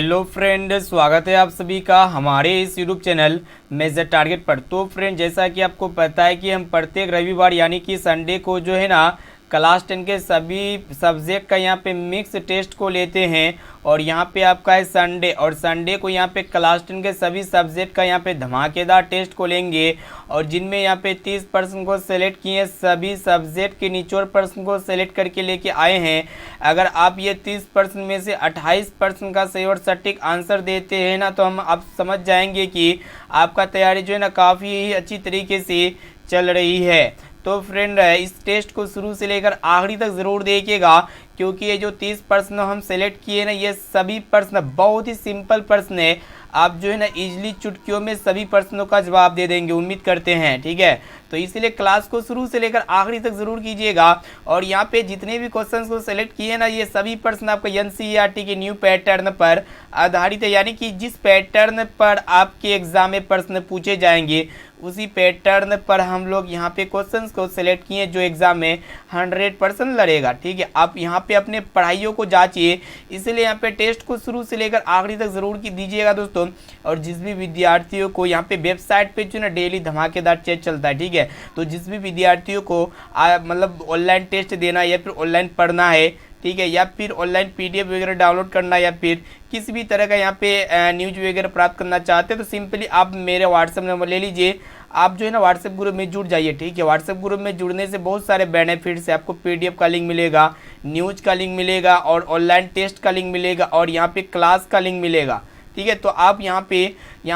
Hello friend, स्वागत है आप सभी का हमारे इस यूट्यूब चैनल मेजर टारगेट पर। तो फ्रेंड, जैसा कि आपको पता है कि हम प्रत्येक रविवार यानी कि संडे को जो है ना क्लास 10 के सभी सब्जेक्ट का यहाँ पे मिक्स टेस्ट को लेते हैं। और यहाँ पे आपका है संडे, और संडे को यहाँ पे क्लास 10 के सभी सब्जेक्ट का यहाँ पे धमाकेदार टेस्ट को लेंगे। और जिनमें यहाँ पे 30% को सेलेक्ट किए, सभी सब्जेक्ट के निचोड़ पर्सन को सेलेक्ट करके लेके आए हैं। अगर आप ये 30% में से 28% का सही और सटीक आंसर देते हैं ना, तो हम आप समझ जाएंगे कि आपका तैयारी जो है ना काफ़ी ही अच्छी तरीके से चल रही है। तो फ्रेंड, इस टेस्ट को शुरू से लेकर आखिरी तक ज़रूर देखिएगा, क्योंकि ये जो 30 प्रश्न हम सेलेक्ट किए ना, ये सभी प्रश्न बहुत ही सिंपल प्रश्न है। आप जो है ना इजीली चुटकियों में सभी प्रश्नों का जवाब दे देंगे, उम्मीद करते हैं। ठीक है, तो इसीलिए क्लास को शुरू से लेकर आखिरी तक ज़रूर कीजिएगा। और यहाँ पे जितने भी क्वेश्चंस को सेलेक्ट किए ना, ये सभी प्रश्न आपका एनसीईआरटी के न्यू पैटर्न पर आधारित है, यानी कि जिस पैटर्न पर आपके एग्जाम में प्रश्न पूछे जाएंगे उसी पैटर्न पर हम लोग यहाँ पे क्वेश्चंस को सेलेक्ट किए जो एग्जाम में 100% लड़ेगा। ठीक है, आप यहाँ पे अपने पढ़ाइयों को जांचिए, इसलिए यहाँ पे टेस्ट को शुरू से लेकर आखिरी तक ज़रूर की दीजिएगा दोस्तों। और जिस भी विद्यार्थियों को यहाँ पे वेबसाइट पे जो ना डेली धमाकेदार टेस्ट चलता है, ठीक है, तो जिस भी विद्यार्थियों को मतलब ऑनलाइन टेस्ट देना या फिर ऑनलाइन पढ़ना है, ठीक है, या फिर ऑनलाइन पीडीएफ वगैरह डाउनलोड करना या फिर किसी भी तरह का यहाँ पे न्यूज वगैरह प्राप्त करना चाहते हैं, तो सिंपली आप मेरे व्हाट्सएप नंबर ले लीजिए। आप जो है ना व्हाट्सएप ग्रुप में जुड़ जाइए। ठीक है, व्हाट्सएप ग्रुप में जुड़ने से बहुत सारे बेनिफिट्स है। आपको पीडीएफ का लिंक मिलेगा, न्यूज का लिंक मिलेगा, और ऑनलाइन टेस्ट का लिंक मिलेगा, और यहाँ पे क्लास का लिंक मिलेगा। ठीक है, तो आप यहाँ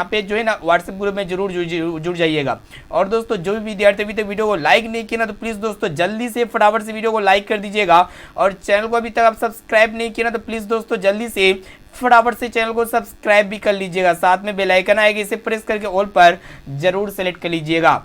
पे जो है ना व्हाट्सएप ग्रुप में जरूर जुड़ जाइएगा। और दोस्तों, जो भी विद्यार्थी अभी तक वीडियो को लाइक नहीं किया ना, तो प्लीज़ दोस्तों जल्दी से फटाफट से वीडियो को लाइक कर दीजिएगा। और चैनल को अभी तक आप सब्सक्राइब नहीं किया ना, तो प्लीज़ दोस्तों जल्दी से फटाफट से चैनल को सब्सक्राइब भी कर लीजिएगा। साथ में बेल आइकन आएगा, इसे प्रेस करके ऑल पर जरूर सेलेक्ट कर लीजिएगा।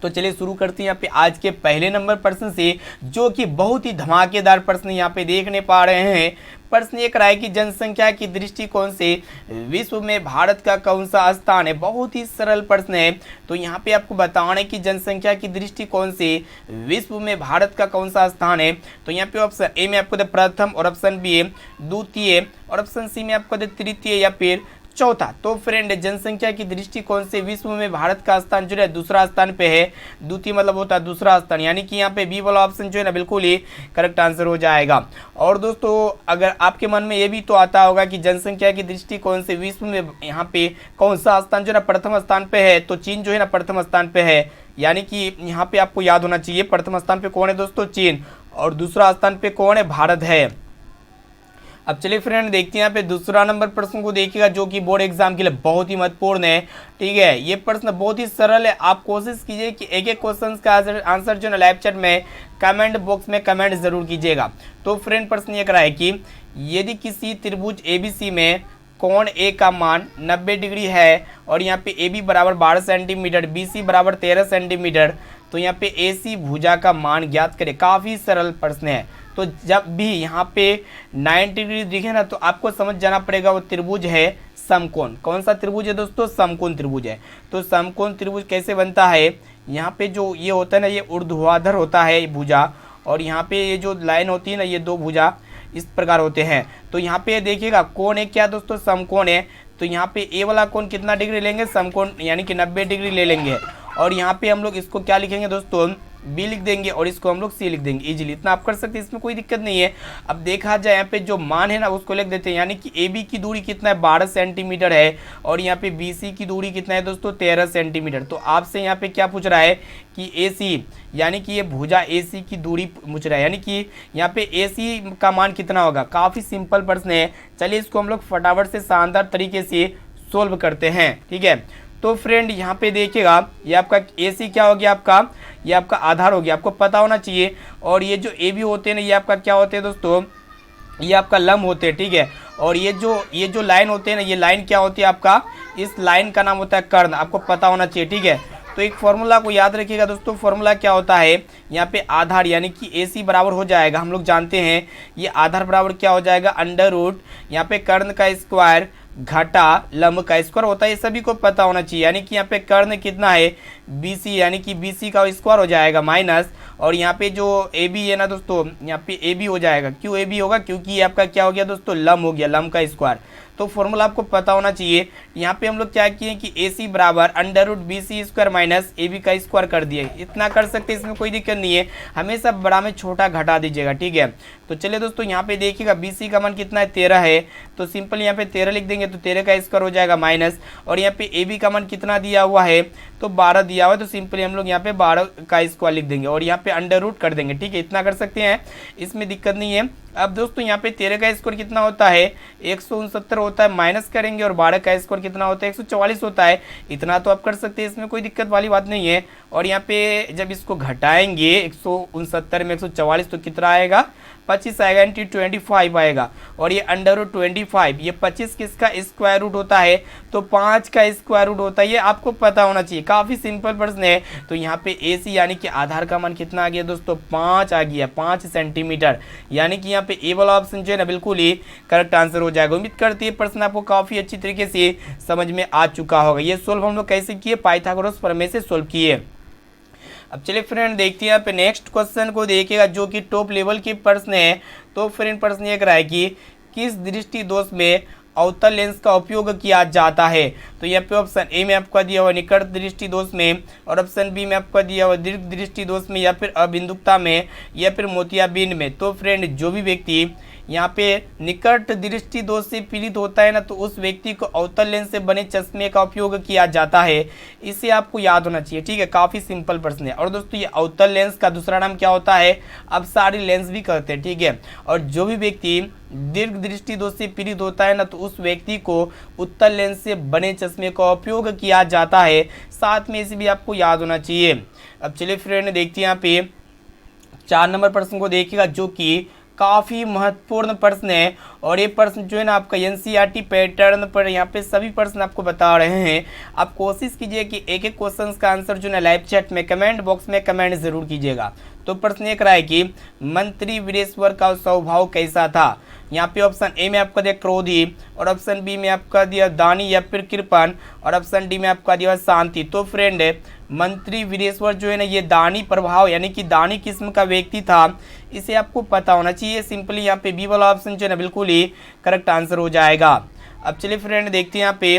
तो चलिए शुरू करते हैं यहाँ पे आज के पहले नंबर प्रश्न से, जो कि बहुत ही धमाकेदार प्रश्न यहाँ पे देखने पा रहे हैं। प्रश्न एक रहा है कि जनसंख्या की दृष्टिकोण से विश्व में भारत का कौन सा स्थान है। बहुत ही सरल प्रश्न है। तो यहाँ पे आपको बताना है कि जनसंख्या की दृष्टिकोण से विश्व में भारत का कौन सा स्थान है। तो यहाँ पे ऑप्शन ए में आपको दे प्रथम, और ऑप्शन बी है द्वितीय, और ऑप्शन सी में आपको दे तृतीय या फिर चौथा। तो फ्रेंड, जनसंख्या की दृष्टिकोण से विश्व में भारत का स्थान जो है दूसरा स्थान पे है। द्वितीय मतलब होता है दूसरा स्थान, यानी कि यहाँ पे बी वाला ऑप्शन जो है ना बिल्कुल ही करेक्ट आंसर हो जाएगा। और दोस्तों, अगर आपके मन में ये भी तो आता होगा कि जनसंख्या की दृष्टिकोण से विश्व में यहाँ पे कौन सा स्थान जो है ना प्रथम स्थान पे है, तो चीन जो है ना प्रथम स्थान पे है। यानी कि यहाँ पे आपको याद होना चाहिए प्रथम स्थान पे कौन है दोस्तों, चीन, और दूसरा स्थान पे कौन है, भारत है। अब चलिए फ्रेंड देखते हैं यहाँ पे दूसरा नंबर प्रश्न को देखिएगा, जो कि बोर्ड एग्जाम के लिए बहुत ही महत्वपूर्ण है। ठीक है, ये प्रश्न बहुत ही सरल है। आप कोशिश कीजिए कि एक एक क्वेश्चन का आंसर जो है लाइव चैट में कमेंट बॉक्स में कमेंट जरूर कीजिएगा। तो फ्रेंड, प्रश्न ये करा है कि यदि किसी त्रिभुज एबीसी में कोण ए का मान 90 डिग्री है, और यहाँ पे ए बी बराबर 12 सेंटीमीटर, बी सी बराबर 13 सेंटीमीटर, तो यहाँ पे ए सी भुजा का मान ज्ञात करें। काफ़ी सरल प्रश्न है। तो जब भी यहाँ पे 90 डिग्री दिखे ना, तो आपको समझ जाना पड़ेगा वो त्रिभुज है समकोण। कौन सा त्रिभुज है दोस्तों, समकोण त्रिभुज है। तो समकोण त्रिभुज कैसे बनता है, यहाँ पे जो ये होता है ना, ये ऊर्ध्वाधर होता है भुजा, और यहाँ पे ये जो लाइन होती है ना, ये दो भुजा इस प्रकार होते हैं। तो यहाँ पे देखिएगा कोण है क्या दोस्तों, समकोण है। तो यहाँ पे ए वाला कोण कितना डिग्री लेंगे, समकोण, यानी कि 90 डिग्री ले लेंगे। और यहाँ पे हम लोग इसको क्या लिखेंगे दोस्तों, बी लिख देंगे, और इसको हम लोग सी लिख देंगे। इजीली इतना आप कर सकते हैं, इसमें कोई दिक्कत नहीं है। अब देखा जाए यहाँ पे जो मान है ना उसको लिख देते हैं, यानी कि ए बी की दूरी कितना है, 12 सेंटीमीटर है, और यहाँ पे बी सी की दूरी कितना है दोस्तों, 13 सेंटीमीटर। तो आपसे यहाँ पे क्या पूछ रहा है कि ए सी, यानी कि ये भुजा ए सी की दूरी पूछ रहा है, यानी कि यहाँ पे ए सी का मान कितना होगा। काफ़ी सिंपल प्रश्न है। चलिए इसको हम लोग फटाफट से शानदार तरीके से सोल्व करते हैं। ठीक है, तो फ्रेंड यहाँ पे देखिएगा, ये आपका ए सी क्या हो गया, आपका ये आपका आधार हो गया, आपको पता होना चाहिए। और ये जो ए बी होते हैं ना, ये आपका क्या होते हैं दोस्तों, ये आपका लंब होते हैं। ठीक है, और ये जो लाइन होते हैं ना, ये लाइन क्या होती है आपका, इस लाइन का नाम होता है कर्ण, आपको पता होना चाहिए। ठीक है, तो एक फॉर्मूला को याद रखिएगा दोस्तों। फॉर्मूला क्या होता है, यहाँ पे आधार यानी कि ए सी बराबर हो जाएगा, हम लोग जानते हैं ये आधार बराबर क्या हो जाएगा, अंडर रूट यहाँ पे कर्ण का स्क्वायर घटा लंब का स्क्वायर होता है। ये सभी को पता होना चाहिए। यानी कि यहाँ पे कर्ण कितना है, BC, यानी कि BC का स्क्वायर हो जाएगा माइनस, और यहाँ पे जो AB है ना दोस्तों, यहाँ पे AB हो जाएगा। क्यों AB होगा, क्योंकि ये आपका क्या हो गया दोस्तों, लंब हो गया, लंब का स्क्वायर। तो फॉर्मूला आपको पता होना चाहिए। यहाँ पे हम लोग क्या किए कि AC बराबर √BC² माइनस AB का स्क्वायर कर दिए। इतना कर सकते हैं, इसमें कोई दिक्कत नहीं है, हमेशा बड़ा में छोटा घटा दीजिएगा, ठीक है। तो चलिए दोस्तों यहाँ पे देखिएगा BC का मान कितना है 13 है, तो सिंपल यहाँ पे 13 लिख देंगे, तो 13 का स्क्वायर हो जाएगा माइनस, और यहाँ पे AB का मान कितना दिया हुआ है, तो 12 दिया हुआ है, तो सिंपली हम लोग यहाँ पे 12 का स्क्वायर लिख देंगे और यहाँ पे अंडर रूट कर देंगे, ठीक है। इतना कर सकते हैं, इसमें दिक्कत नहीं है। अब दोस्तों यहाँ पे 13 का स्क्वायर कितना होता है 169 होता है, माइननस करेंगे और 12 का स्क्वायर कितना होता है 144 होता है। इतना तो आप कर सकते हैं, इसमें कोई दिक्कत वाली बात नहीं है। और यहाँ पे जब इसको घटाएंगे 169 में 144 तो कितना आएगा 25 आएगा, इंटू 25 आएगा, और ये अंडर रूट 25, ये 25 किसका स्क्वायर रूट होता है, तो 5 का स्क्वायर रूट होता है। ये आपको पता होना चाहिए, काफ़ी सिंपल प्रश्न है। तो यहाँ पे AC यानी कि आधार का मान कितना आ गया दोस्तों 5 आ गया, 5 सेंटीमीटर, यानी कि यहाँ पे ए वाला ऑप्शन जो है ना बिल्कुल ही करेक्ट आंसर हो जाएगा। उम्मीद करती है प्रश्न आपको काफ़ी अच्छी तरीके से समझ में आ चुका होगा। ये सोल्व हम लोग कैसे किए, पाइथागोरस प्रमेय से सोल्व किए। अब चलिए फ्रेंड देखते हैं यहाँ पे नेक्स्ट क्वेश्चन को देखिएगा, जो कि टॉप लेवल की प्रश्न है। तो फ्रेंड प्रश्न ये कह रहा है कि किस दृष्टि दोष में अवतल लेंस का उपयोग किया जाता है। तो यहाँ पे ऑप्शन ए में आपका दिया हुआ निकट दृष्टि दोष में, और ऑप्शन बी में आपका दिया हुआ दीर्घ दृष्टि दोष में, या फिर अबिंदुकता में, या फिर मोतियाबिंद में। तो फ्रेंड जो भी व्यक्ति यहाँ पे निकट दृष्टि दोष से पीड़ित होता है ना, तो उस व्यक्ति को अवतल लेंस से बने चश्मे का उपयोग किया जाता है। इसे आपको याद होना चाहिए, ठीक है। काफ़ी सिंपल प्रश्न है। और दोस्तों ये अवतल लेंस का दूसरा नाम क्या होता है, अपसारी लेंस भी कहते हैं, ठीक है। और जो भी व्यक्ति दीर्घ दृष्टि दोष से पीड़ित होता है ना, तो उस व्यक्ति को उत्तल लेंस से बने चश्मे का उपयोग किया जाता है। साथ में इसे भी आपको याद होना चाहिए। अब चलिए फ्रेंड देखते हैं यहाँ पे 4 नंबर प्रश्न को देखिएगा, जो कि काफ़ी महत्वपूर्ण प्रश्न है। और ये प्रश्न जो है ना आपका NCERT पैटर्न पर यहाँ पे सभी प्रश्न आपको बता रहे हैं। आप कोशिश कीजिए कि एक एक क्वेश्चन का आंसर जो है ना लाइव चैट में कमेंट बॉक्स में कमेंट जरूर कीजिएगा। तो प्रश्न ये कह रहा है कि मंत्री वीरेश्वर का स्वभाव कैसा था। यहाँ पे ऑप्शन ए में आपका दिया क्रोधी, और ऑप्शन बी में आपका दिया दानी या फिर कृपण, और ऑप्शन डी में आपका दिया शांति। तो फ्रेंड मंत्री वीरेश्वर जो है ना ये दानी प्रभाव यानी कि दानी किस्म का व्यक्ति था, इसे आपको पता होना चाहिए। सिंपली यहाँ पे बी वाला ऑप्शन जो है ना बिल्कुल ही करेक्ट आंसर हो जाएगा। अब चलिए फ्रेंड देखते हैं यहाँ पे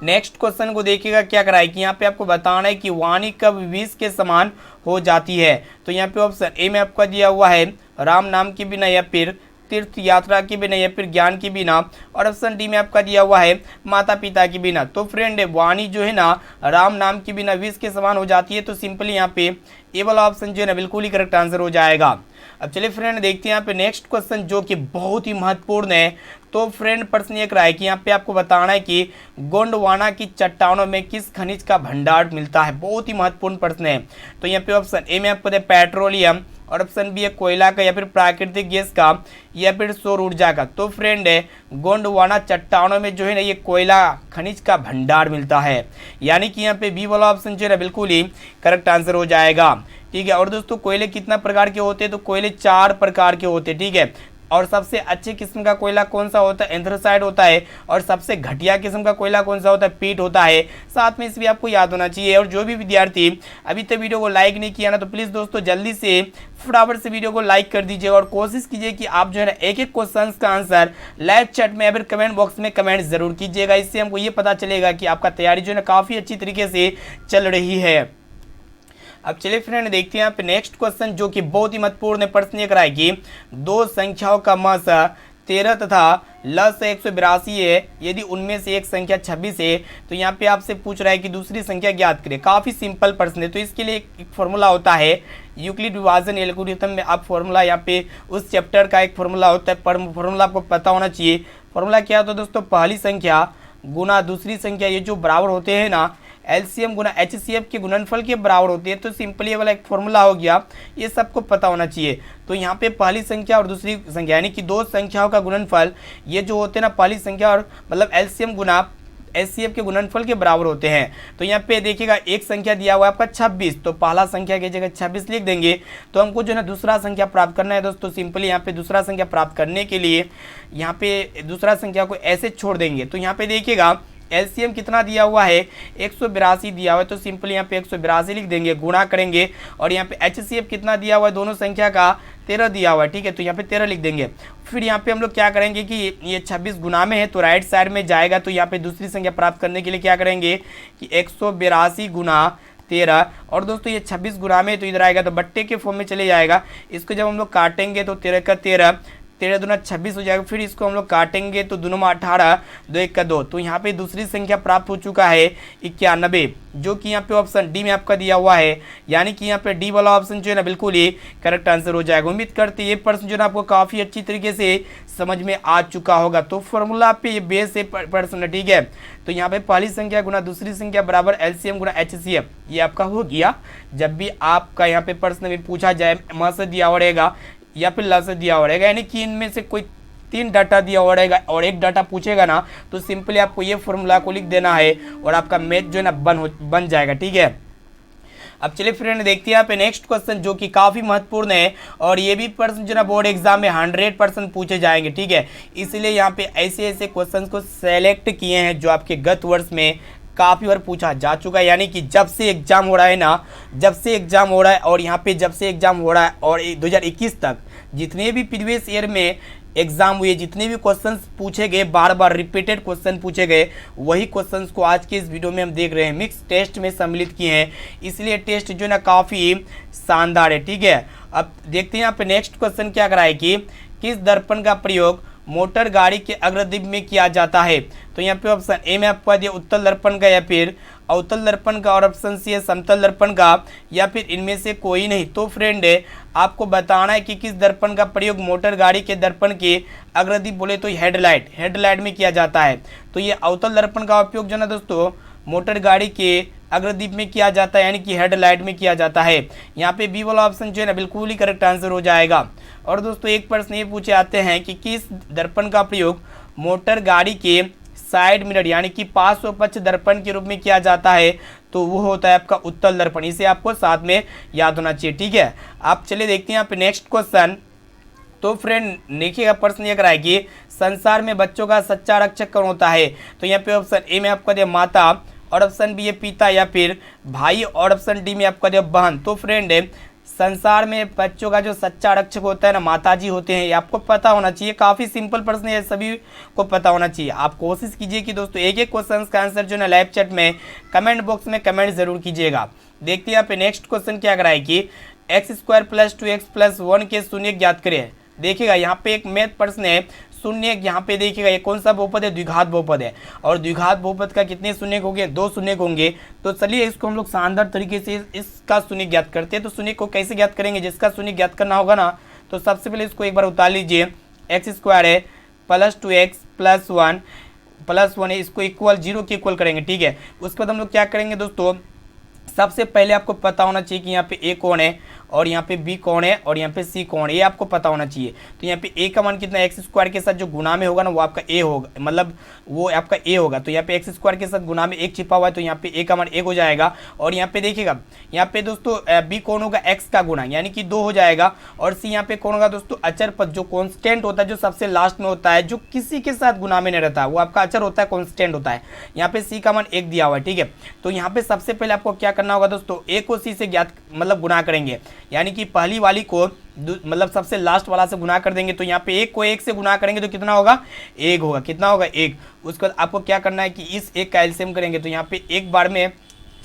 नेक्स्ट क्वेश्चन को देखिएगा, क्या कराए कि यहाँ पे आपको बताना है कि वाणी कब विष के समान हो जाती है। तो यहाँ पे ऑप्शन ए में आपका दिया हुआ है राम नाम के बिना, या फिर तीर्थ यात्रा के बिना, या फिर ज्ञान के बिना, और ऑप्शन डी में आपका दिया हुआ है माता पिता के बिना। तो फ्रेंड वाणी जो है ना राम नाम के बिना विष के समान हो जाती है। तो सिंपली यहाँ पे ए वाला ऑप्शन जो है ना बिल्कुल ही करेक्ट आंसर हो जाएगा। अब चलिए फ्रेंड देखते हैं यहाँ पे नेक्स्ट क्वेश्चन, जो कि बहुत ही महत्वपूर्ण है। तो फ्रेंड प्रश्न ये है कि यहाँ पे आपको बताना है कि गोंडवाना की चट्टानों में किस खनिज का भंडार मिलता है। बहुत ही महत्वपूर्ण प्रश्न है। तो यहाँ पे ऑप्शन ए में आपको पेट्रोलियम, और ऑप्शन बी है कोयला का, या फिर प्राकृतिक गैस का, या फिर सौर ऊर्जा का। तो फ्रेंड गोंडवाना चट्टानों में जो है ना ये कोयला खनिज का भंडार मिलता है, यानी कि यहाँ पे बी वाला ऑप्शन जो है ना बिल्कुल ही करेक्ट आंसर हो जाएगा, ठीक है। और दोस्तों कोयले कितना प्रकार के होते हैं, तो कोयले 4 प्रकार के होते हैं, ठीक है। और सबसे अच्छे किस्म का कोयला कौन सा होता है, एंथ्रासाइड होता है। और सबसे घटिया किस्म का कोयला कौन सा होता है, पीट होता है। साथ में इस भी आपको याद होना चाहिए। और जो भी विद्यार्थी अभी तक वीडियो को लाइक नहीं किया ना, तो प्लीज़ दोस्तों जल्दी से फटाफट से वीडियो को लाइक कर दीजिए, और कोशिश कीजिए कि आप जो है ना एक एक क्वेश्चन का आंसर लाइव चैट में या फिर कमेंट बॉक्स में कमेंट जरूर कीजिएगा। इससे हमको ये पता चलेगा कि आपका तैयारी जो है ना काफ़ी अच्छी तरीके से चल रही है। अब चलिए फ्रेंड देखते हैं यहाँ पे नेक्स्ट क्वेश्चन, जो कि बहुत ही महत्वपूर्ण प्रश्न ये कराए कि 2 संख्याओं का मस 13 तथा लस 182 है, यदि उनमें से एक संख्या 26 है। तो यहाँ पे आपसे पूछ रहा है कि दूसरी संख्या ज्ञात करें। काफ़ी सिंपल प्रश्न है। तो इसके लिए एक फॉर्मूला होता है यूक्लिड विभाजन एल्गोरिथम में। आप फॉर्मूला यहाँ पे उस चैप्टर का एक फॉर्मूला होता है, फॉर्मूला आपको पता होना चाहिए। फॉर्मूला क्या होता है दोस्तों, पहली संख्या गुना दूसरी संख्या, ये जो बराबर होते हैं ना LCM गुना HCF के गुणनफल के बराबर होती है। तो सिंपली ये वाला एक फॉर्मूला हो गया, ये सबको पता होना चाहिए। तो यहाँ पे पहली संख्या और दूसरी संख्या यानी कि 2 संख्याओं का गुणनफल, ये जो होते हैं ना पहली संख्या और मतलब LCM गुना HCF के गुणनफल के बराबर होते हैं। तो यहाँ पे देखिएगा एक संख्या दिया हुआ है आपका 26, तो पहला संख्या की जगह 26 लिख देंगे। तो हमको जो है ना दूसरा संख्या प्राप्त करना है दोस्तों। सिंपली यहाँ पे दूसरा संख्या प्राप्त करने के लिए यहाँ पे दूसरा संख्या को ऐसे छोड़ देंगे। तो यहाँ पे देखिएगा एलसीएम कितना दिया हुआ है 182 दिया हुआ है, तो सिंपली यहाँ पे 182 लिख देंगे, गुणा करेंगे। और यहाँ पे एचसीएफ कितना दिया हुआ है दोनों संख्या का 13 दिया हुआ है, ठीक है, तो यहाँ पे 13 लिख देंगे। फिर यहाँ पे हम लोग क्या करेंगे कि ये 26 गुना में है तो राइट साइड में जाएगा, तो यहाँ पे दूसरी संख्या प्राप्त करने के लिए क्या करेंगे कि 182 गुना 13, और दोस्तों ये 26 गुना में तो इधर आएगा तो बट्टे के फॉर्म में चले जाएगा। इसको जब हम लोग काटेंगे तो 13 का 13, 13 दूना 26 हो जाएगा। फिर इसको हम लोग काटेंगे तो दोनों में 18, 2 1 का 2, तो यहाँ पे दूसरी संख्या प्राप्त हो चुका है 91, जो कि यहाँ पे ऑप्शन डी में आपका दिया हुआ है, यानी कि यहाँ पे डी वाला ऑप्शन जो है ना बिल्कुल ही करेक्ट आंसर हो जाएगा। उम्मीद करते हैं ये प्रश्न जो है ना आपको काफ़ी अच्छी तरीके से समझ में आ चुका होगा। तो फॉर्मूला पे ये बेस है प्रश्न है, ठीक है। तो यहाँ पे पहली संख्या गुना दूसरी संख्या बराबर एलसीएम गुना एचसीएफ, ये आपका हो गया। जब भी आपका यहाँ पे प्रश्न में पूछा जाए म से दिया हुआ रहेगा या फिर ल से दिया हुआ रहेगा, यानी कि इनमें से कोई 3 डाटा दिया हुआ रहेगा और 1 डाटा पूछेगा ना, तो सिंपली आपको ये फॉर्मूला को लिख देना है और आपका मैथ जो है ना बन जाएगा, ठीक है। अब चलिए फ्रेंड देखते हैं यहाँ पे नेक्स्ट क्वेश्चन जो कि काफ़ी महत्वपूर्ण है, और ये भी प्रश्न जो ना बोर्ड एग्जाम में 100% पूछे जाएंगे, ठीक है। इसलिए यहाँ पे ऐसे ऐसे क्वेश्चन को सेलेक्ट किए हैं जो आपके गत वर्ष में काफ़ी बार पूछा जा चुका है, यानी कि जब से एग्जाम हो रहा है ना, जब से एग्जाम हो रहा है और यहाँ पे जब से एग्जाम हो रहा है और 2021 तक जितने भी प्रीवियस ईयर में एग्जाम हुए, जितने भी क्वेश्चंस पूछे गए, बार बार रिपीटेड क्वेश्चन पूछे गए, वही क्वेश्चंस को आज के इस वीडियो में हम देख रहे हैं, मिक्स टेस्ट में सम्मिलित किए हैं। इसलिए टेस्ट जो है ना काफ़ी शानदार है, ठीक है। अब देखते हैं यहाँ पे नेक्स्ट क्वेश्चन क्या करा है कि किस दर्पण का प्रयोग मोटर गाड़ी के अग्रदीप में किया जाता है। तो यहाँ पे ऑप्शन ए में आपको दिया उत्तल दर्पण का या फिर अवतल दर्पण का, और ऑप्शन सी है समतल दर्पण का, या फिर इनमें से कोई नहीं। तो फ्रेंड आपको बताना है कि किस दर्पण का प्रयोग मोटर गाड़ी के दर्पण के अग्रदीप बोले तो हेडलाइट में किया जाता है। तो ये अवतल दर्पण का उपयोग जो ना दोस्तों मोटर गाड़ी के अग्रदीप में किया जाता है, यानी कि हेडलाइट में किया जाता है। यहाँ पे बी वाला ऑप्शन जो है ना बिल्कुल ही करेक्ट आंसर हो जाएगा। और दोस्तों एक प्रश्न ये पूछे आते हैं कि किस दर्पण का प्रयोग मोटर गाड़ी के साइड मिरर यानी कि पार्श्व पक्ष दर्पण के रूप में किया जाता है, तो वो होता है आपका उत्तल दर्पण। इसे आपको साथ में याद होना चाहिए, ठीक है। आप चलिए देखते हैं यहाँ पे नेक्स्ट क्वेश्चन। तो फ्रेंड देखिएगा प्रश्न ये कराए कि संसार में बच्चों का सच्चा रक्षक कौन होता है। तो यहाँ पे ऑप्शन ए में आपका दिया माता, और ऑप्शन बी है पिता या फिर भाई, और ऑप्शन डी में आपका दिया बहन। तो फ्रेंड संसार में बच्चों का जो सच्चा रक्षक होता है ना माताजी होते हैं, ये आपको पता होना चाहिए। काफ़ी सिंपल प्रश्न है, सभी को पता होना चाहिए। आप कोशिश कीजिए कि दोस्तों एक एक क्वेश्चन का आंसर जो है लाइव चैट में कमेंट बॉक्स में कमेंट जरूर कीजिएगा। देखते हैं यहाँ पे नेक्स्ट क्वेश्चन क्या कराए कि x² + 2x + 1 के शून्य ज्ञात करें। देखिएगा यहाँ पे एक मैथ प्रश्न है, शून्य यहाँ पे देखिएगा ये कौन सा बहुपद है, द्विघात बहुपद है, और द्विघात बहुपद का कितने शून्य होंगे, 2 शून्य होंगे। तो चलिए इसको हम लोग शानदार तरीके से इसका शून्य ज्ञात करते हैं। तो शून्य को कैसे ज्ञात करेंगे, जिसका शून्य ज्ञात करना होगा ना, तो सबसे पहले इसको एक बार उतार लीजिए। x² है + 2x + 1 है, इसको इक्वल 0 के इक्वल करेंगे, ठीक है। उसके बाद हम लोग क्या करेंगे दोस्तों, सबसे पहले आपको पता होना चाहिए कि यहाँ पे ए कौन है और यहाँ पे बी कौन है और यहाँ पे सी कौन है, ये आपको पता होना चाहिए। तो यहाँ पे ए का मान कितना, x² के साथ जो गुना में होगा ना वो आपका ए होगा, मतलब वो आपका ए होगा। तो यहाँ पे x² के साथ गुना में 1 छिपा हुआ है, तो यहाँ पे ए का मान 1 हो जाएगा। और यहाँ पे देखिएगा यहाँ पे दोस्तों बी कौन होगा, x का गुना यानी कि 2 हो जाएगा। और सी यहाँ पे कौन होगा दोस्तों, अचर पद जो कॉन्स्टेंट होता है, जो सबसे लास्ट में होता है, जो किसी के साथ गुना में नहीं रहता है, वो आपका अचर होता है, कॉन्स्टेंट होता है। यहाँ पे सी का मान 1 दिया हुआ है, ठीक है। तो यहाँ पे सबसे पहले आपको क्या करना होगा दोस्तों, ए को सी से ज्ञात मतलब गुना करेंगे, यानी कि पहली वाली को मतलब सबसे लास्ट वाला से गुना कर देंगे। तो यहाँ पे 1 को 1 से गुना करेंगे तो कितना होगा, 1 होगा। कितना होगा, 1। उसके बाद आपको क्या करना है कि इस 1 का एलसीएम करेंगे, तो यहाँ पे एक बार में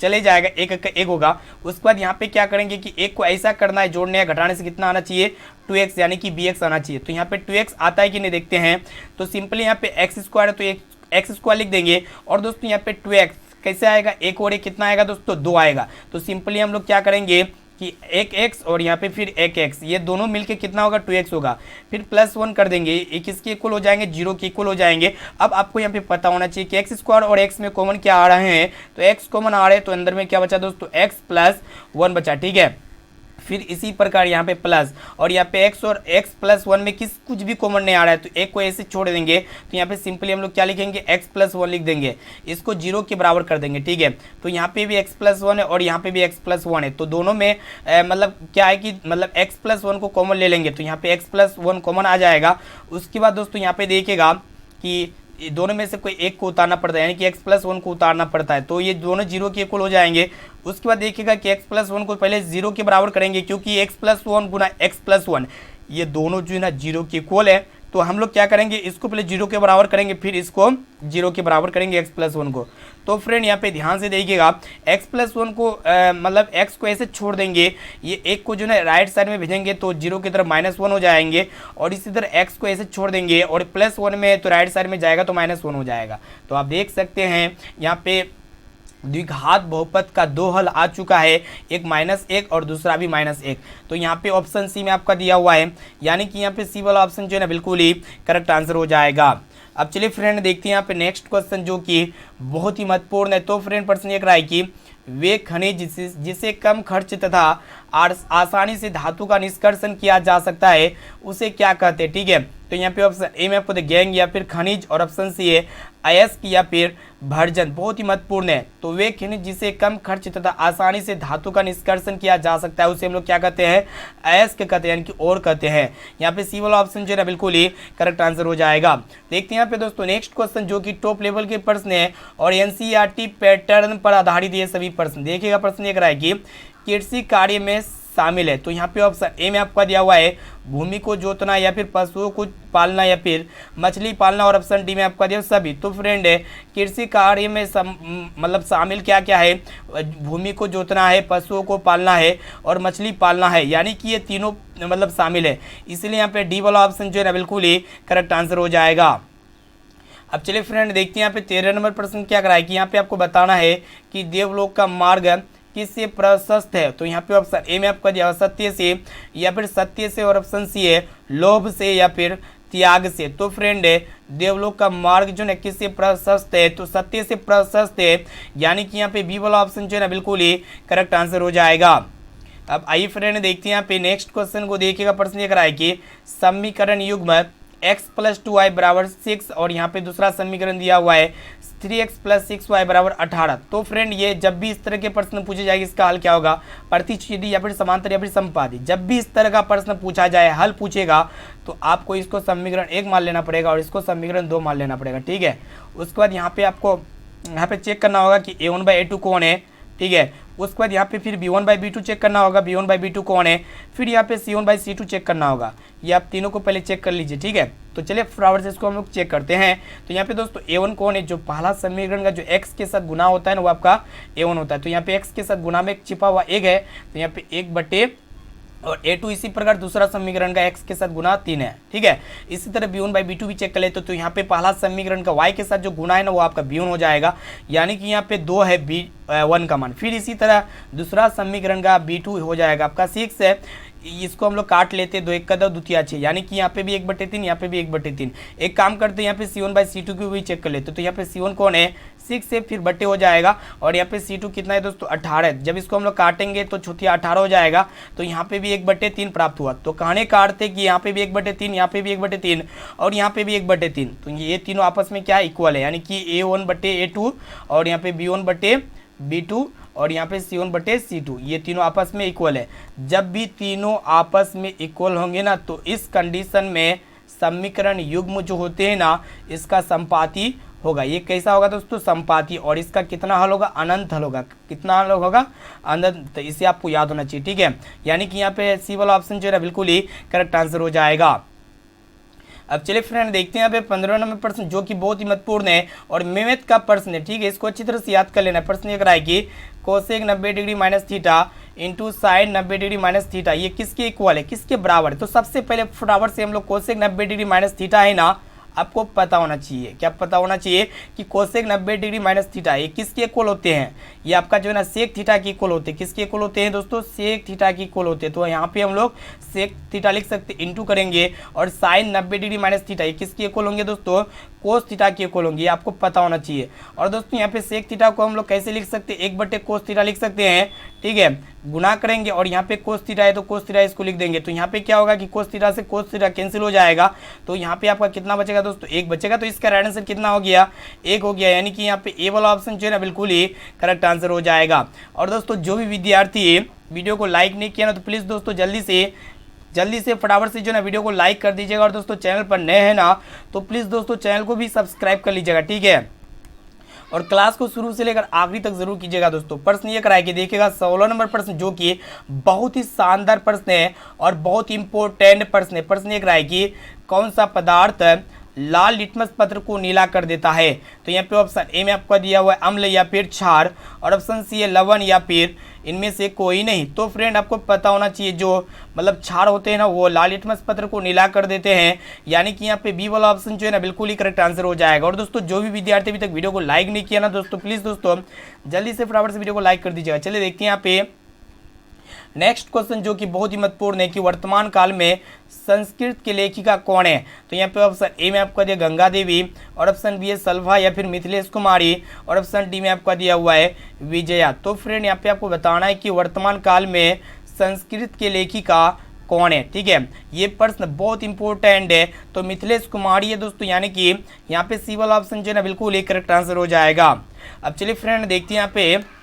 चले जाएगा, 1 का 1 होगा। उसके बाद यहाँ पे क्या करेंगे कि 1 को ऐसा करना है, जोड़ने या घटाने से कितना आना चाहिए, 2x यानी कि bx आना चाहिए। तो यहाँ पे 2x आता है कि नहीं देखते हैं। तो सिंपली यहाँ पे x² है तो x² लिख देंगे। और दोस्तों यहाँ पे 2x कैसे आएगा, 1 और 1 कितना आएगा दोस्तों, 2 आएगा। तो सिंपली हम लोग क्या करेंगे कि 1x और यहाँ पे फिर 1x, ये दोनों मिलके कितना होगा, 2x होगा। फिर +1 कर देंगे, ये किसके इक्वल हो जाएंगे, 0 के इक्वल हो जाएंगे। अब आपको यहाँ पे पता होना चाहिए कि x² और x में कॉमन क्या आ रहे हैं, तो x कॉमन आ रहे हैं, तो अंदर में क्या बचा दोस्तों, x + 1 बचा, ठीक है। फिर इसी प्रकार यहाँ पे प्लस, और यहाँ पे x और x + 1 में कुछ भी कॉमन नहीं आ रहा है, तो एक को ऐसे छोड़ देंगे। तो यहाँ पे सिंपली हम लोग क्या लिखेंगे, x + 1 लिख देंगे, इसको 0 के बराबर कर देंगे, ठीक है। तो यहाँ पे भी x + 1 है और यहाँ पे भी x + 1 है, तो दोनों में मतलब क्या है कि मतलब x + 1 को कॉमन ले लेंगे, तो यहाँ पे x + 1 कॉमन आ जाएगा। उसके बाद दोस्तों यहाँ पे देखिएगा कि ये दोनों में से कोई एक को उतारना पड़ता है, यानी कि x+1 को उतारना पड़ता है, तो ये दोनों 0 के इक्वल हो जाएंगे। उसके बाद देखिएगा कि x+1 को पहले 0 के बराबर करेंगे, क्योंकि x+1 गुना x+1 ये दोनों जो है ना 0 के इक्वल है। तो हम लोग क्या करेंगे, इसको पहले 0 के बराबर करेंगे, फिर इसको 0 के बराबर करेंगे x+1 को। तो फ्रेंड यहाँ पे ध्यान से देखिएगा, x+1 को मतलब x को ऐसे छोड़ देंगे, ये एक को जो है राइट साइड में भेजेंगे तो 0 की तरफ -1 हो जाएंगे, और इसी तरह x को ऐसे छोड़ देंगे और +1 में तो राइट साइड में जाएगा तो -1 हो जाएगा। तो आप देख सकते हैं यहाँ पे द्विघात बहुपद का 2 हल आ चुका है, एक -1 और दूसरा भी -1। तो यहाँ पे ऑप्शन सी में आपका दिया हुआ है, यानी कि यहाँ पे सी वाला ऑप्शन जो है ना बिल्कुल ही करेक्ट आंसर हो जाएगा। अब चलिए फ्रेंड देखते हैं यहाँ पे नेक्स्ट क्वेश्चन जो कि बहुत ही महत्वपूर्ण है। तो फ्रेंड प्रश्न ये रहा है कि वे खनिज जिसे कम खर्च तथा आसानी से धातु का निष्कर्षण किया जा सकता है उसे क्या कहते हैं, ठीक है। तो यहाँ पे ऑप्शन ए में आपको गैंग या फिर खनिज, और ऑप्शन सी है अयस्क या फिर भर्जन, बहुत ही महत्वपूर्ण है। तो वे खनिज जिसे कम खर्च तथा आसानी से धातु का निष्कर्षण किया जा सकता है उसे हम लोग क्या कहते हैं, अयस्क कहते हैं, यानी कि और कहते हैं। यहाँ पे सी वाला ऑप्शन जो है ना बिल्कुल ही करेक्ट आंसर हो जाएगा। देखते हैं यहाँ पे दोस्तों नेक्स्ट क्वेश्चन जो कि टॉप लेवल के प्रश्न है और एनसीईआरटी पैटर्न पर आधारित ये सभी प्रश्न। देखिएगा प्रश्न एक रहा है कि कृषि कार्य में शामिल है। तो यहाँ पे ऑप्शन ए में आपका दिया हुआ है भूमि को जोतना या फिर पशुओं को पालना या फिर मछली पालना, और ऑप्शन डी में आपका दिया सभी। तो फ्रेंड कृषि कार्य में मतलब शामिल क्या क्या है, भूमि को जोतना है, पशुओं को पालना है और मछली पालना है, यानी कि ये तीनों मतलब शामिल है, इसलिए यहाँ पे डी वाला ऑप्शन जो है ना बिल्कुल ही करेक्ट आंसर हो जाएगा। अब चलिए फ्रेंड देखते हैं यहाँ पे 13 नंबर प्रश्न क्या कराए कि यहाँ पे आपको बताना है कि देवलोक का मार्ग किससे प्रशस्त है। तो यहाँ पे ऑप्शन ए में आपका दिया सत्य से या फिर सत्य से, और ऑप्शन सी है लोभ से या फिर त्याग से। तो फ्रेंड देवलोक का मार्ग जो है किससे प्रशस्त है, तो सत्य से प्रशस्त है, यानी कि यहाँ पे बी वाला ऑप्शन जो है ना बिल्कुल ही करेक्ट आंसर हो जाएगा। अब आइए फ्रेंड देखते हैं यहाँ पे नेक्स्ट क्वेश्चन को। देखिएगा प्रश्न ये कराए कि समीकरण युग्म x+2y = 6, और यहाँ पे दूसरा समीकरण दिया हुआ है 3x + 6y = 18। तो फ्रेंड ये जब भी इस तरह के प्रश्न पूछे जाएंगे इसका हल क्या होगा, प्रतिच्छेदी या फिर समांतर या फिर समपादी। जब भी इस तरह का प्रश्न पूछा जाए, हल पूछेगा, तो आपको इसको समीकरण 1 मान लेना पड़ेगा और इसको समीकरण 2 मान लेना पड़ेगा, ठीक है। उसके बाद यहाँ पे आपको यहाँ पे चेक करना होगा कि a1/a2 कौन है, ठीक है। उसके बाद यहाँ पे फिर b1/b2 चेक करना होगा, b1/b2 कौन है, फिर यहाँ पे c1/c2 चेक करना होगा। ये आप तीनों को पहले चेक कर लीजिए, ठीक है। तो चलिए फटाफट से इसको हम लोग चेक करते हैं। तो यहाँ पे दोस्तों a1 कौन है, जो पहला समीकरण का जो x के साथ गुना होता है ना वो आपका a1 होता है। तो यहाँ पे x के साथ गुना में एक छिपा हुआ 1 है, तो यहाँ पे 1/, और a2 इसी प्रकार दूसरा समीकरण का x के साथ गुना 3 है, ठीक है। इसी तरह b1/b2 भी चेक कर लेते तो यहाँ पे पहला समीकरण का y के साथ जो गुना है ना वो आपका b1 हो जाएगा, यानी कि यहाँ पे 2 है b1 का मान। फिर इसी तरह दूसरा समीकरण का b2 हो जाएगा आपका 6 है, इसको हम लोग काट लेते, 2 1 का 2 द्वितीय 6, यानी कि यहाँ पे भी 1/3, यहाँ पे भी 1/3। एक काम करते हैं यहाँ पे c1/c2 की भी चेक कर लेते। तो यहाँ पे c1 कौन है, 6 से फिर बटे हो जाएगा, और यहाँ पे c2 कितना है दोस्तों 18 है। जब इसको हम लोग काटेंगे तो छुतिया 18 हो जाएगा, तो यहाँ पे भी 1/3 प्राप्त हुआ। तो कहने का अर्थ है कि यहाँ पे भी 1/3, यहाँ पे भी 1/3 और यहाँ पे भी 1/3। तो ये तीनों आपस में क्या इक्वल है, यानी कि a1/a2 और यहाँ पे b1/b2 और यहाँ पे c1/c2, ये तीनों आपस में इक्वल है। जब भी तीनों आपस में इक्वल होंगे ना तो इस कंडीशन में समीकरण युग्म जो होते हैं ना इसका संपाती होगा। ये कैसा होगा दोस्तों, संपाती, और इसका कितना हल होगा, अनंत हल होगा। कितना हल होगा, अनंत। तो इसे आपको याद होना चाहिए, ठीक है। यानी कि यहाँ पे सी वाला ऑप्शन जो है ना बिल्कुल ही करेक्ट आंसर हो जाएगा। अब चलिए फ्रेंड देखते हैं यहाँ पे 15 नंबर प्रश्न जो कि बहुत ही महत्वपूर्ण है और मैथ का प्रश्न है, ठीक है। इसको अच्छी तरह से याद कर लेना है। प्रश्न ये रहा है कि cosec 90 degree minus theta into sine 90 degree minus theta ये किसके इक्वल है, किसके बराबर है। तो सबसे पहले फटाफट से हम लोग कोसेक 90 डिग्री माइनस थीटा है ना, आपको पता होना चाहिए, क्या पता होना चाहिए कि कोसेक 90 डिग्री माइनस थीटा ये किसके इक्वल होते हैं, ये आपका जो है ना सेक थीटा के इक्वल होते हैं। किसके इक्वल होते हैं दोस्तों, सेक थीटा के इक्वल होते हैं। तो यहाँ पे हम लोग सेक थीटा लिख सकते हैं, इंटू करेंगे, और साइन 90 डिग्री माइनस थीटा ये किसके इक्वल होंगे दोस्तों, कोस थीटा के इक्वल होंगे, ये आपको पता होना चाहिए। और दोस्तों यहाँ पे सेक थीटा को हम लोग कैसे लिख सकते हैं, 1/कोस थीटा लिख सकते हैं, ठीक है। गुना करेंगे और यहाँ पे कोस थीटा है तो कोस थीटा इसको लिख देंगे। तो यहाँ पे क्या होगा कि कोस थीटा से कोस थीटा कैंसिल हो जाएगा, तो यहाँ पे आपका कितना बचेगा दोस्तों, 1 बचेगा। तो इसका राइट आंसर कितना हो गया, 1 हो गया, यानी कि यहाँ पे ए वाला ऑप्शन जो है ना बिल्कुल ही करेक्ट आंसर हो जाएगा। और दोस्तों जो भी विद्यार्थी वीडियो को लाइक नहीं किया ना तो प्लीज़ दोस्तों जल्दी से जल्दी से फटाफट से जो ना वीडियो को लाइक कर दीजिएगा और दोस्तों चैनल पर नए हैं ना तो प्लीज़ दोस्तों चैनल को भी सब्सक्राइब कर लीजिएगा, ठीक है। और क्लास को शुरू से लेकर आखिरी तक जरूर कीजिएगा दोस्तों। प्रश्न ये कराए कि देखिएगा 16 नंबर प्रश्न जो कि बहुत ही शानदार प्रश्न है और बहुत इंपॉर्टेंट प्रश्न है। प्रश्न ये कराए कि कौन सा पदार्थ लाल लिटमस पत्र को नीला कर देता है। तो यहाँ पे ऑप्शन ए में आपका दिया हुआ है अम्ल या फिर क्षार, और ऑप्शन सी है लवण या फिर इनमें से कोई नहीं। तो फ्रेंड आपको पता होना चाहिए जो मतलब क्षार होते हैं ना वो लाल लिटमस पत्र को नीला कर देते हैं, यानी कि यहाँ पे बी वाला ऑप्शन जो है ना बिल्कुल ही करेक्ट आंसर हो जाएगा। और दोस्तों जो भी विद्यार्थी अभी तक वीडियो को लाइक नहीं किया ना दोस्तों प्लीज़ दोस्तों जल्दी से फटाफट से वीडियो को लाइक कर दीजिएगा। चलिए देखते हैं यहाँ पे नेक्स्ट क्वेश्चन जो कि बहुत ही महत्वपूर्ण है कि वर्तमान काल में संस्कृत की लेखिका कौन है। तो यहाँ पे ऑप्शन ए में आपका दिया गंगा देवी, और ऑप्शन बी है सल्वा या फिर मिथिलेश कुमारी, और ऑप्शन डी में आपका दिया हुआ है विजया। तो फ्रेंड यहाँ पे आपको बताना है कि वर्तमान काल में संस्कृत की लेखिका कौन है, ठीक है। ये प्रश्न बहुत इंपॉर्टेंट है। तो मिथिलेश कुमारी है दोस्तों, यानी कि यहाँ पे सी वाला ऑप्शन जो है ना बिल्कुल ही करेक्ट आंसर हो जाएगा। अब चलिए फ्रेंड देखते हैं यहाँ पे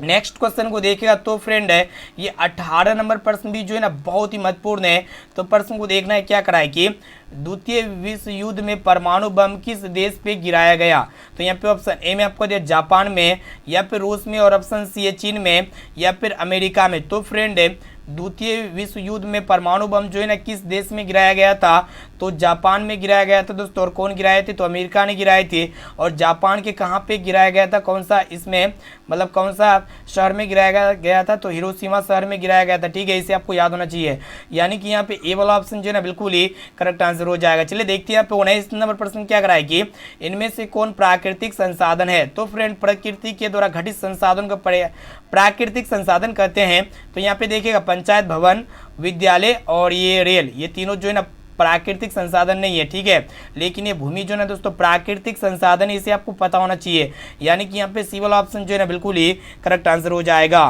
नेक्स्ट क्वेश्चन को देखेगा तो फ्रेंड है ये 18 नंबर प्रश्न भी जो है ना बहुत ही महत्वपूर्ण है। तो प्रश्न को देखना है क्या कराए कि द्वितीय विश्व युद्ध में परमाणु बम किस देश पे गिराया गया। तो यहाँ पे ऑप्शन ए में आपको दिया जापान में, या फिर रूस में, और ऑप्शन सी है चीन में, या फिर अमेरिका में। तो फ्रेंड है द्वितीय विश्व युद्ध में परमाणु बम जो है ना किस देश में गिराया गया था। तो जापान में गिराया गया था दोस्तों। और कौन गिराए थे तो अमेरिका ने गिराए थे। और जापान के कहाँ पे गिराया गया था, कौन सा इसमें मतलब कौन सा शहर में गिराया गया था, तो हिरोशिमा शहर में गिराया गया था, ठीक है। इसे आपको याद होना चाहिए, यानी कि यहाँ पे ए वाला ऑप्शन जो है ना बिल्कुल ही करेक्ट आंसर हो जाएगा। चलिए देखते हैं यहाँ पे 19 नंबर प्रश्न क्या कराएगी, इनमें से कौन प्राकृतिक संसाधन है। तो फ्रेंड प्रकृति के द्वारा घटित संसाधन को प्राकृतिक संसाधन कहते हैं। तो यहाँ पे देखिएगा पंचायत भवन, विद्यालय और ये रेल, ये तीनों जो है ना प्राकृतिक संसाधन नहीं है, ठीक है। लेकिन ये भूमि जो है ना दोस्तों प्राकृतिक संसाधन है, इसे आपको पता होना चाहिए, यानी कि यहाँ पे सी वाला ऑप्शन जो है ना बिल्कुल ही करेक्ट आंसर हो जाएगा।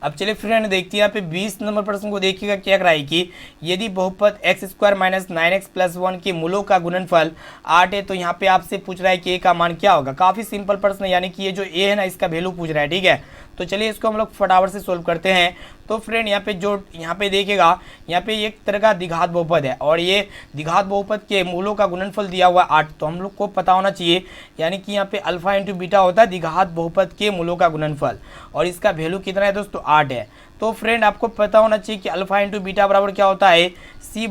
अब चलिए फ्रेंड देखते हैं यहाँ पे 20 नंबर प्रश्न को देखिएगा क्या कराई कि यदि बहुपद x² - 9x + 1 के मूलों का गुणनफल 8 है तो यहाँ पे आपसे पूछ रहा है कि a का मान क्या होगा। काफ़ी सिंपल प्रश्न है, यानी कि ये जो a है ना इसका वैल्यू पूछ रहा है, ठीक है। तो चलिए इसको हम लोग फटाफट से सोल्व करते हैं। तो फ्रेंड यहाँ पे जो यहाँ पे देखिएगा यहाँ पे एक तरह का द्विघात बहुपद है, और ये द्विघात बहुपद के मूलों का गुणनफल दिया हुआ 8। तो हम लोग को पता होना चाहिए, यानी कि यहाँ पे अल्फा इंटू बीटा होता है द्विघात बहुपद के मूलों का गुणनफल, और इसका वैल्यू कितना है दोस्तों 8 है। तो फ्रेंड आपको पता होना चाहिए कि अल्फा इंटू बीटा बराबर क्या होता है C/A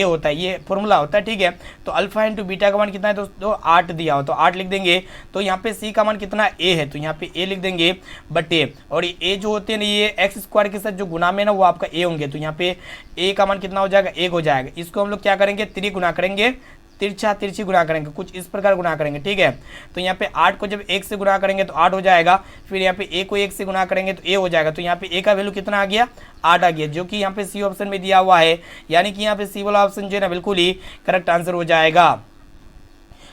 होता है, ये फॉर्मूला होता है, ठीक है। तो अल्फा इंटू बीटा का मान कितना है दोस्तों 8 दिया हो तो 8 लिख देंगे। तो यहाँ पे C का मान कितना A है तो यहाँ पे A लिख देंगे बटे, और ये A जो होते हैं ना ये x² के साथ जो गुना में ना वो आपका A होंगे। तो यहाँ पे A का मान कितना हो जाएगा 1 हो जाएगा। इसको हम लोग क्या करेंगे त्रिगुणा करेंगे, तिरछा तिरछी गुणा करेंगे, कुछ इस प्रकार गुणा करेंगे, ठीक है। तो यहाँ पे 8 को जब 1 से गुणा करेंगे तो 8 हो जाएगा, फिर यहाँ पे a को 1 से गुणा करेंगे तो a हो जाएगा। तो यहाँ पे a का वैल्यू कितना आ गया 8 आ गया, जो कि यहाँ पे सी ऑप्शन में दिया हुआ है, यानी कि यहाँ पे सी वाला ऑप्शन जो है ना बिल्कुल ही करेक्ट आंसर हो जाएगा।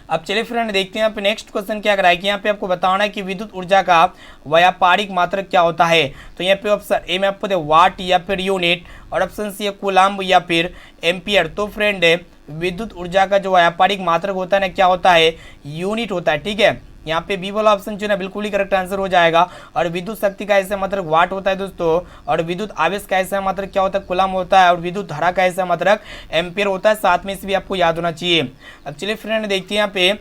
अब चलिए फ्रेंड देखते हैं यहाँ पे नेक्स्ट क्वेश्चन क्या कराए कि यहाँ पे आपको बताना है कि विद्युत ऊर्जा का व्यापारिक मात्रक क्या होता है। तो यहाँ पे ऑप्शन ए में आपको दे वाट या फिर यूनिट, और ऑप्शन सी है कूलम्ब या फिर एम्पियर। तो फ्रेंड विद्युत ऊर्जा का जो व्यापारिक मात्रक होता है ना क्या होता है यूनिट होता है, ठीक है। यहाँ पे बी वाला ऑप्शन जो है ना बिल्कुल ही करेक्ट आंसर हो जाएगा। और विद्युत शक्ति का ऐसा मात्रक वाट होता है दोस्तों, और विद्युत आवेश का ऐसा मात्रक क्या होता है कूलम्ब होता है, और विद्युत धारा का ऐसा मात्रक एम्पियर होता है। साथ में इसे भी आपको याद होना चाहिए। अब चलिए फ्रेंड देखते हैं यहाँ पे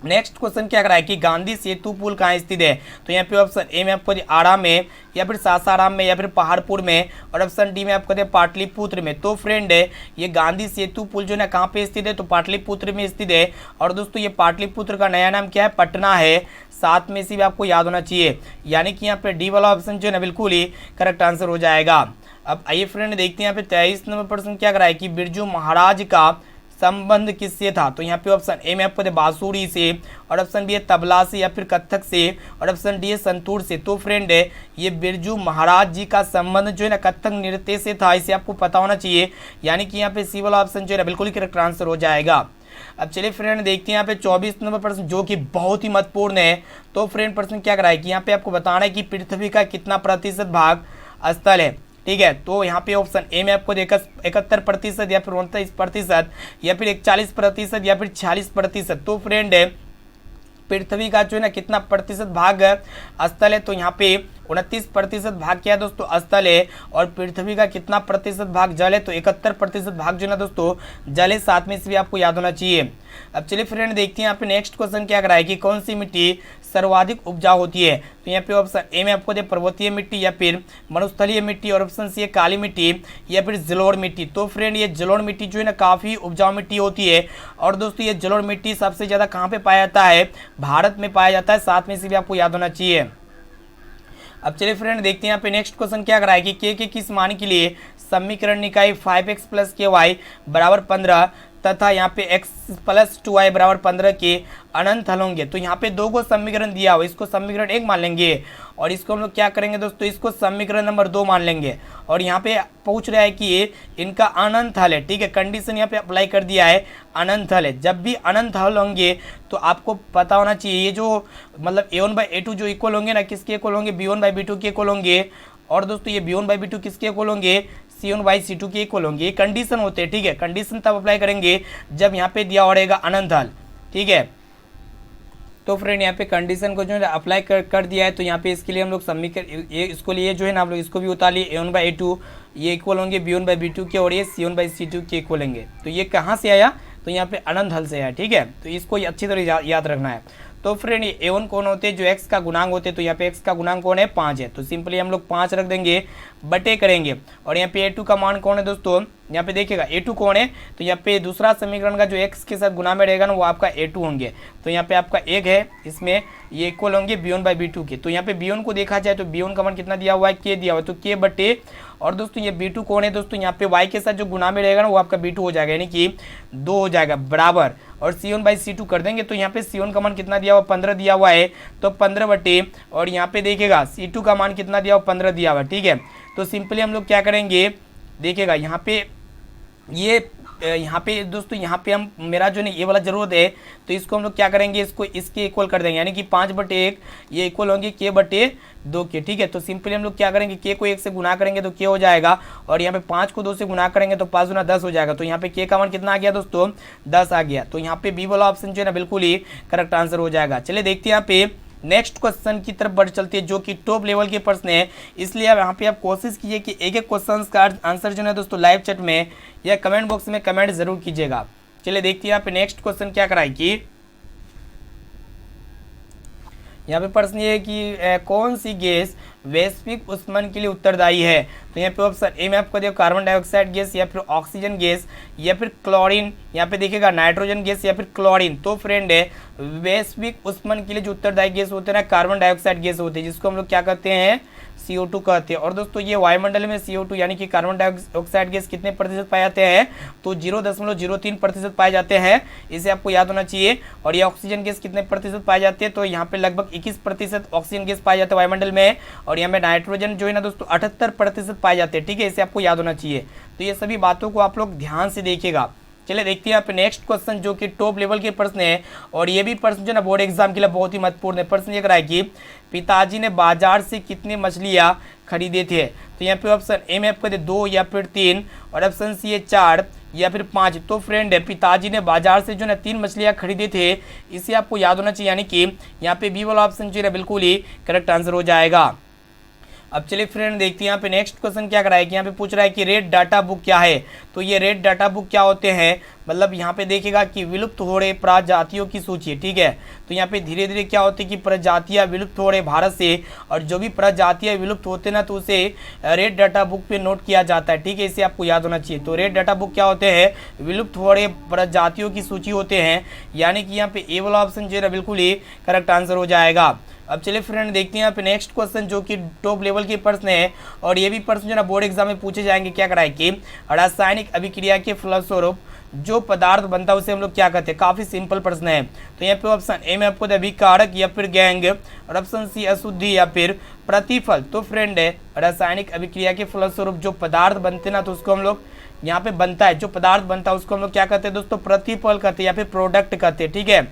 नेक्स्ट क्वेश्चन क्या कराए कि गांधी सेतु पुल कहाँ स्थित है। तो यहाँ पे ऑप्शन ए में आपको आरा में, या फिर सासाराम में, या फिर पहाड़पुर में, और ऑप्शन डी में आपको दे पाटलिपुत्र में। तो फ्रेंड ये गांधी सेतु पुल जो है ना कहाँ पे स्थित है तो पाटलिपुत्र में स्थित है। और दोस्तों ये पाटलिपुत्र का नया नाम क्या है पटना है। साथ में से भी आपको याद होना चाहिए, यानी कि यहाँ पे डी वाला ऑप्शन जो है ना बिल्कुल ही करेक्ट आंसर हो जाएगा। अब आइए फ्रेंड देखते हैं यहाँ पे 23 नंबर प्रश्न क्या कराए कि बिरजू महाराज का संबंध किससे था। तो यहाँ पे ऑप्शन ए में आपको दे बांसुरी से, और ऑप्शन बी है तबला से या फिर कत्थक से, और ऑप्शन डी है संतूर से। तो फ्रेंड ये बिरजू महाराज जी का संबंध जो है ना कत्थक नृत्य से था, इसे आपको पता होना चाहिए, यानी कि यहाँ पे सी वाला ऑप्शन जो है ना बिल्कुल ही करेक्ट आंसर हो जाएगा। अब चलिए फ्रेंड देखते हैं यहाँ पे 24 नंबर प्रश्न जो कि बहुत ही महत्वपूर्ण है। तो फ्रेंड प्रश्न क्या कराए कि यहाँ पे आपको बताना है कि पृथ्वी का कितना प्रतिशत भाग स्थल है, ठीक है। तो यहाँ पे ऑप्शन ए में आपको देखा 71% या फिर 29% या फिर 41% या फिर 46%। तो फ्रेंड पृथ्वी का जो है ना कितना प्रतिशत भाग स्थल है तो यहाँ पे 29% भाग क्या है दोस्तों स्थल है, और पृथ्वी का कितना प्रतिशत भाग जल है, तो 71% भाग जो है ना दोस्तों जल है। 7 में से भी आपको याद होना चाहिए। अब चलिए फ्रेंड देखते हैं यहाँ पे नेक्स्ट क्वेश्चन क्या कराए कि कौन सी मिट्टी सर्वाधिक उपजाऊ होती है। तो यहाँ पे ऑप्शन ए में आपको दे पर्वतीय मिट्टी या फिर मरुस्थलीय मिट्टी, और ऑप्शन सी है काली मिट्टी या फिर जलोढ़ मिट्टी। तो फ्रेंड ये जलोढ़ मिट्टी जो है ना काफ़ी उपजाऊ मिट्टी होती है, और दोस्तों ये जलोढ़ मिट्टी सबसे ज़्यादा कहाँ पे पाया जाता है, भारत में पाया जाता है। 7 में से भी आपको याद होना चाहिए। अब चलिए फ्रेंड देखते हैं यहाँ पे नेक्स्ट क्वेश्चन क्या कराए कि के किस मान के लिए समीकरण निकाय 5x + ky बराबर 15 तथा यहाँ पे x + 2y बराबर 15 के अनंत हल होंगे। तो यहाँ पे दो को समीकरण दिया हुआ, इसको समीकरण 1 मान लेंगे, और इसको हम लोग क्या करेंगे दोस्तों, इसको समीकरण नंबर 2 मान लेंगे। और यहाँ पे पूछ रहा है कि ये इनका अनंत हल है, ठीक है, कंडीशन यहाँ पे अप्लाई कर दिया है, अनंत हल है। जब भी अनंत हल होंगे तो आपको पता होना चाहिए ये जो मतलब a1/a2 जो इक्वल होंगे ना, किसके इक्वल होंगे, b1/b2 के इक्वल होंगे, और दोस्तों ये b1/b2 किसके इक्वल होंगे, c1/c2 के इक्वल होंगे। ये कंडीशन होते हैं, ठीक है, कंडीशन तब अप्लाई करेंगे जब यहाँ पे दिया हो रहेगा अनंत हल, ठीक है। तो फ्रेंड यहाँ पे कंडीशन को जो है अप्लाई कर दिया है, तो यहाँ पे इसके लिए हम लोग समीकरण ये इसको लिए जो है ना आप लोग इसको भी उतार लिए, a1/a2 ये इक्वल होंगे b1/b2 के, और ये c1/c2 के इक्वल होंगे। तो ये कहाँ से आया, तो यहाँ पे अनंत हल से आया, ठीक है। तो इसको अच्छी तरह याद रखना है। तो फ्रेंड ये a1 कौन होते हैं, जो x का गुणांक होते हैं, तो यहाँ पे x का गुणांक कौन है, 5 है। तो सिंपली हम लोग 5 रख देंगे, बटे करेंगे। और यहाँ पे a2 का मान कौन है दोस्तों, यहाँ पे देखिएगा a2 कौन है, तो यहाँ पे दूसरा समीकरण का जो x के साथ गुणा में रहेगा ना वो आपका a2 होंगे। तो यहाँ पे आपका 1 है, इसमें ये इक्वल होंगे b1/b2 के। तो यहाँ पे b1 को देखा जाए तो b1 का मान कितना दिया हुआ है, k दिया हुआ है, तो k बटे, और दोस्तों ये b2 कौन है दोस्तों, यहाँ पे y के साथ जो गुणा में रहेगा ना वो आपका b2 हो जाएगा, यानी कि 2 हो जाएगा बराबर, और c1/c2 कर देंगे। तो यहाँ पे c1 का मान कितना दिया हुआ, 15 दिया हुआ है, तो 15 बटे, और यहाँ पे देखिएगा c2 का मान कितना दिया हुआ, 15 दिया हुआ, ठीक है। तो सिंपली हम लोग क्या करेंगे, देखिएगा यहाँ पे दोस्तों यहाँ पे हम मेरा जो नहीं ये वाला जरूरत है, तो इसको हम लोग क्या करेंगे, इसको इसके इक्वल कर देंगे, यानी कि 5/1 ये इक्वल होंगे k/2 के, ठीक है। तो सिंपली हम लोग क्या करेंगे, k को 1 से गुना करेंगे तो k हो जाएगा, और यहाँ पे 5 को 2 से गुना करेंगे तो 5 गुना 10 हो जाएगा। तो यहाँ पे k का मान कितना आ गया दोस्तों, 10 आ गया। तो यहाँ पे बी वाला ऑप्शन जो है ना बिल्कुल ही करेक्ट आंसर हो जाएगा। चलिए देखते हैं यहाँ पे नेक्स्ट क्वेश्चन की तरफ बढ़ चलती है, जो कि टॉप लेवल के प्रश्न है, इसलिए अब यहाँ पे आप कोशिश कीजिए कि एक एक क्वेश्चन का आंसर जो है दोस्तों लाइव चैट में या कमेंट बॉक्स में कमेंट जरूर कीजिएगा। चलिए देखते हैं यहाँ पे नेक्स्ट क्वेश्चन क्या कराएगी। यहाँ पे प्रश्न ये है कि कौन सी गैस वैश्विक ऊष्मन के लिए उत्तरदायी है। तो यहाँ पे ऑप्शन ए में आपको देखो कार्बन डाइऑक्साइड गैस, या फिर ऑक्सीजन गैस, या फिर क्लोरीन, यहाँ पे देखिएगा नाइट्रोजन गैस, या फिर क्लोरीन। तो फ्रेंड है वैश्विक ऊष्मन के लिए जो उत्तरदायी गैस होते हैं ना कार्बन डाइऑक्साइड गैस होती है, जिसको हम लोग क्या कहते हैं, CO2 कहते हैं। और दोस्तों ये वायुमंडल में CO2 यानी कि कार्बन डाइऑक्साइड गैस कितने प्रतिशत पाए जाते हैं, तो 0.03% पाए जाते हैं, इसे आपको याद होना चाहिए। और ये ऑक्सीजन गैस कितने प्रतिशत पाए जाते हैं, तो यहाँ पे लगभग 21% ऑक्सीजन गैस पाए जाते हैं वायुमंडल में, और यहाँ पे नाइट्रोजन जो है ना दोस्तों 78% पाए जाते हैं, ठीक है, इसे आपको याद होना चाहिए। तो ये सभी बातों को आप लोग ध्यान से देखिएगा। चलिए देखते हैं यहाँ पे नेक्स्ट क्वेश्चन, जो कि टॉप लेवल के प्रश्न है, और ये भी प्रश्न जो ना बोर्ड एग्जाम के लिए बहुत ही महत्वपूर्ण है। प्रश्न ये करा है कि पिताजी ने बाजार से कितनी मछलियाँ खरीदे थे। तो यहाँ पे ऑप्शन ए में आपको 2 या फिर 3, और ऑप्शन सी है 4 या फिर 5। तो फ्रेंड है पिताजी ने बाजार से जो ना 3 मछलियाँ खरीदे थे, इसे आपको याद होना चाहिए, यानी कि यहाँ पे बी वाला ऑप्शन जो है बिल्कुल ही करेक्ट आंसर हो जाएगा। अब चलिए फ्रेंड देखते हैं यहाँ पे नेक्स्ट क्वेश्चन क्या कराया कि यहाँ पे पूछ रहा है कि रेड डाटा बुक क्या है। तो ये रेड डाटा बुक क्या होते हैं, मतलब यहाँ पे देखिएगा कि विलुप्त हो रहे प्रजातियों की सूची है, ठीक है। तो यहाँ पे धीरे धीरे क्या होती है कि प्रजातियाँ विलुप्त हो रहे भारत से, और जो भी प्रजातियाँ विलुप्त होते ना तो उसे रेड डाटा बुक पे नोट किया जाता है, ठीक है, इसे आपको याद होना चाहिए। तो रेड डाटा बुक क्या होते हैं, विलुप्त हो रहे प्रजातियों की सूची होते हैं, यानी कि यहाँ पे ए वाला ऑप्शन जो है बिल्कुल ही करेक्ट आंसर हो जाएगा। अब चलिए फ्रेंड देखते हैं यहाँ पे नेक्स्ट क्वेश्चन, जो कि टॉप लेवल के प्रश्न है, और ये भी प्रश्न जो ना बोर्ड एग्जाम में पूछे जाएंगे। क्या कराए कि रासायनिक अभिक्रिया के फलस्वरूप जो पदार्थ बनता है उसे हम लोग क्या कहते हैं। काफी सिंपल प्रश्न है। तो यहाँ पे ऑप्शन ए में आपको अभिकारक या फिर गैंग, और ऑप्शन सी अशुद्धि या फिर प्रतिफल। तो फ्रेंड है रासायनिक अभिक्रिया के फलस्वरूप जो पदार्थ बनते ना तो उसको हम लोग यहाँ पे बनता है, जो पदार्थ बनता है उसको हम लोग क्या कहते हैं दोस्तों, प्रतिफल कहते हैं या फिर प्रोडक्ट कहते हैं, ठीक है,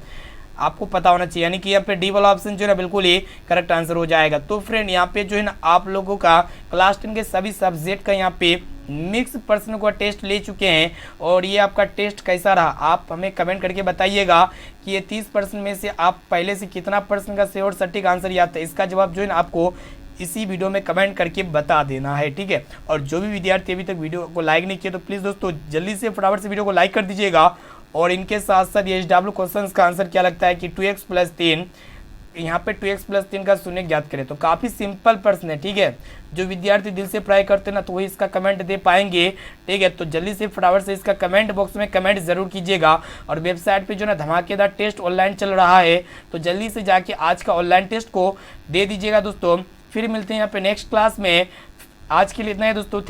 आपको पता होना चाहिए। यानी कि यहाँ पे डी वाला ऑप्शन जो है ना बिल्कुल ही करेक्ट आंसर हो जाएगा। तो फ्रेंड यहाँ पे जो है ना आप लोगों का क्लास 10 के सभी सब्जेक्ट का यहाँ पे मिक्स प्रश्न का टेस्ट ले चुके हैं, और ये आपका टेस्ट कैसा रहा आप हमें कमेंट करके बताइएगा कि ये 30% में से आप पहले से कितना प्रश्न का श्योर सटीक आंसर याद था। इसका जवाब जो है ना आपको इसी वीडियो में कमेंट करके बता देना है, ठीक है। और जो भी विद्यार्थी अभी तक वीडियो को लाइक नहीं किया तो प्लीज़ दोस्तों जल्दी से फटाफट से वीडियो को लाइक कर दीजिएगा। और इनके साथ साथ ये SW क्वेश्चन का आंसर क्या लगता है कि 2x + 3, यहाँ पे 2x + 3 का शून्य ज्ञात करें। तो काफ़ी सिंपल प्रश्न है, ठीक है। जो विद्यार्थी दिल से पढ़ाई करते हैं ना तो वही इसका कमेंट दे पाएंगे, ठीक है। तो जल्दी से फटाफट से इसका कमेंट बॉक्स में कमेंट जरूर कीजिएगा। और वेबसाइट पे जो ना धमाकेदार टेस्ट ऑनलाइन चल रहा है, तो जल्दी से जाके आज का ऑनलाइन टेस्ट को दे दीजिएगा दोस्तों। फिर मिलते हैं यहाँ पे नेक्स्ट क्लास में। आज के लिए इतना ही दोस्तों।